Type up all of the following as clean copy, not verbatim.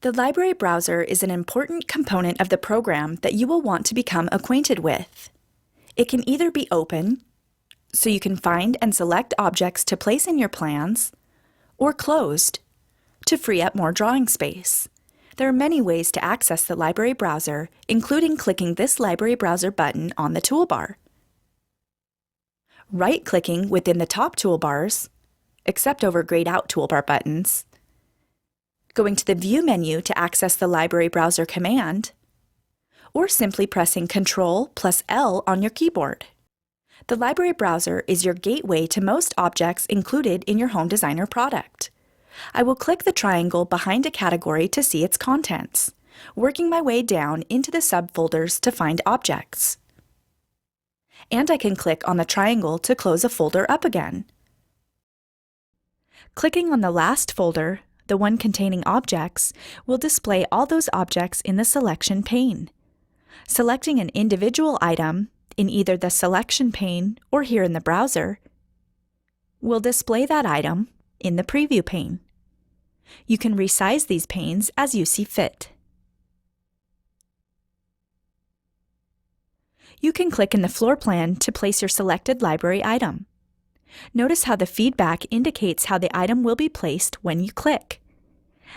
The library browser is an important component of the program that you will want to become acquainted with. It can either be open, so you can find and select objects to place in your plans, or closed, to free up more drawing space. There are many ways to access the library browser, including clicking this library browser button on the toolbar. Right-clicking within the top toolbars, except over Grayed Out toolbar buttons, going to the View menu to access the library browser command, or simply pressing Ctrl+L on your keyboard. The library browser is your gateway to most objects included in your Home Designer product. I will click the triangle behind a category to see its contents, working my way down into the subfolders to find objects. And I can click on the triangle to close a folder up again. Clicking on the last folder, the one containing objects, will display all those objects in the selection pane. Selecting an individual item in either the selection pane or here in the browser will display that item in the preview pane. You can resize these panes as you see fit. You can click in the floor plan to place your selected library item. Notice how the feedback indicates how the item will be placed when you click.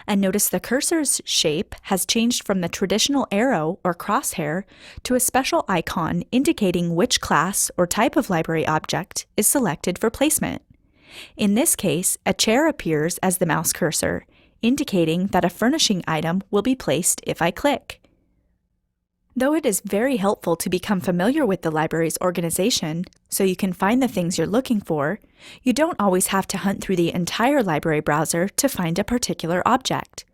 And notice the cursor's shape has changed from the traditional arrow or crosshair to a special icon indicating which class or type of library object is selected for placement. In this case, a chair appears as the mouse cursor, indicating that a furnishing item will be placed if I click. Though it is very helpful to become familiar with the library's organization so you can find the things you're looking for, you don't always have to hunt through the entire library browser to find a particular object.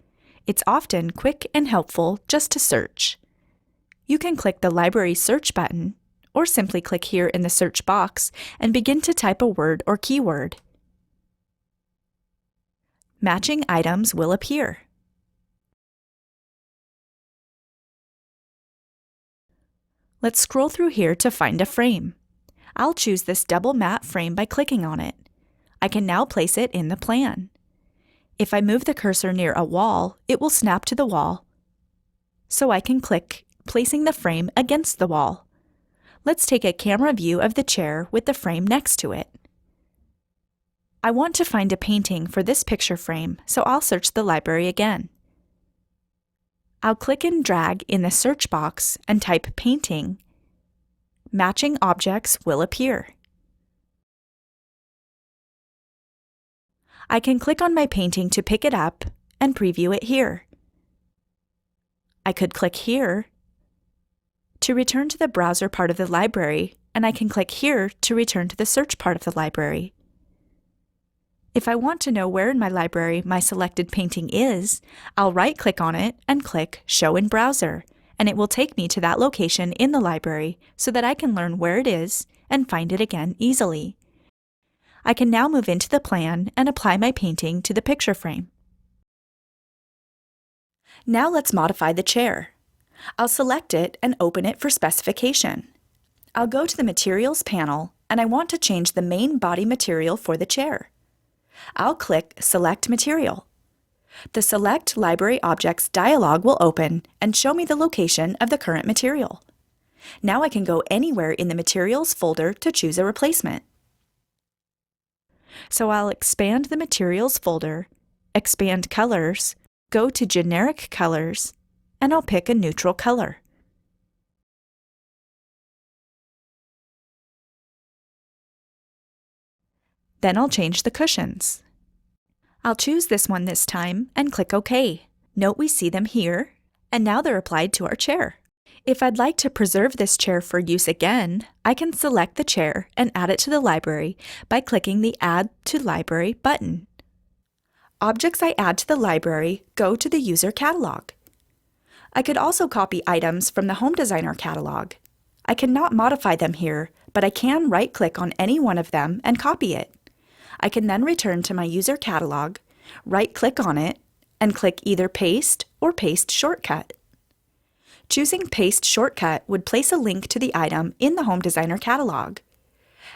It's often quick and helpful just to search. You can click the Library Search button, or simply click here in the search box and begin to type a word or keyword. Matching items will appear. Let's scroll through here to find a frame. I'll choose this double matte frame by clicking on it. I can now place it in the plan. If I move the cursor near a wall, it will snap to the wall, so I can click, placing the frame against the wall. Let's take a camera view of the chair with the frame next to it. I want to find a painting for this picture frame, so I'll search the library again. I'll click and drag in the search box and type painting. Matching objects will appear. I can click on my painting to pick it up and preview it here. I could click here to return to the browser part of the library, and I can click here to return to the search part of the library. If I want to know where in my library my selected painting is, I'll right-click on it and click Show in Browser, and it will take me to that location in the library so that I can learn where it is and find it again easily. I can now move into the plan and apply my painting to the picture frame. Now let's modify the chair. I'll select it and open it for specification. I'll go to the Materials panel, and I want to change the main body material for the chair. I'll click Select Material. The Select Library Objects dialog will open and show me the location of the current material. Now I can go anywhere in the Materials folder to choose a replacement. So I'll expand the Materials folder, expand Colors, go to Generic Colors, and I'll pick a neutral color. Then I'll change the cushions. I'll choose this one this time and click OK. Note we see them here, and now they're applied to our chair. If I'd like to preserve this chair for use again, I can select the chair and add it to the library by clicking the Add to Library button. Objects I add to the library go to the user catalog. I could also copy items from the Home Designer catalog. I cannot modify them here, but I can right-click on any one of them and copy it. I can then return to my user catalog, right-click on it, and click either Paste or Paste Shortcut. Choosing Paste Shortcut would place a link to the item in the Home Designer catalog.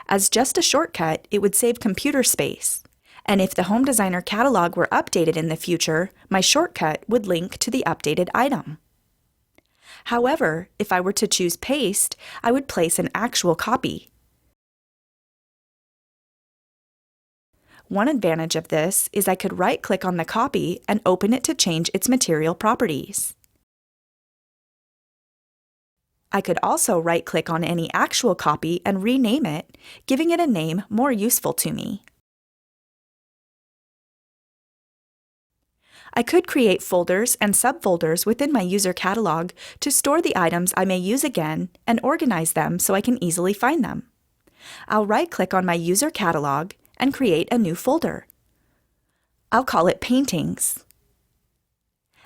As just a shortcut, it would save computer space. And if the Home Designer catalog were updated in the future, my shortcut would link to the updated item. However, if I were to choose Paste, I would place an actual copy. One advantage of this is I could right-click on the copy and open it to change its material properties. I could also right-click on any actual copy and rename it, giving it a name more useful to me. I could create folders and subfolders within my user catalog to store the items I may use again and organize them so I can easily find them. I'll right-click on my user catalog and create a new folder. I'll call it Paintings.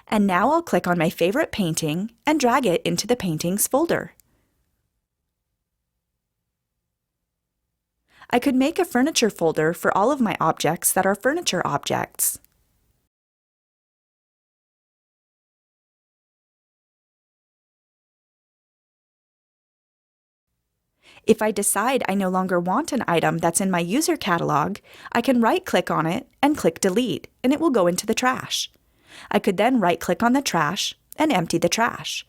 And now I'll click on my favorite painting and drag it into the Paintings folder. I could make a furniture folder for all of my objects that are furniture objects. If I decide I no longer want an item that's in my user catalog, I can right-click on it and click Delete, and it will go into the trash. I could then right-click on the trash and empty the trash.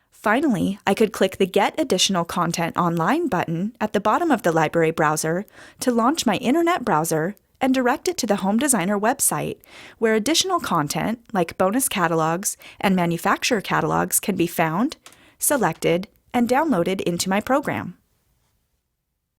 Finally, I could click the Get Additional Content Online button at the bottom of the library browser to launch my internet browser and direct it to the Home Designer website, where additional content, like bonus catalogs and manufacturer catalogs, can be found, selected, and downloaded into my program.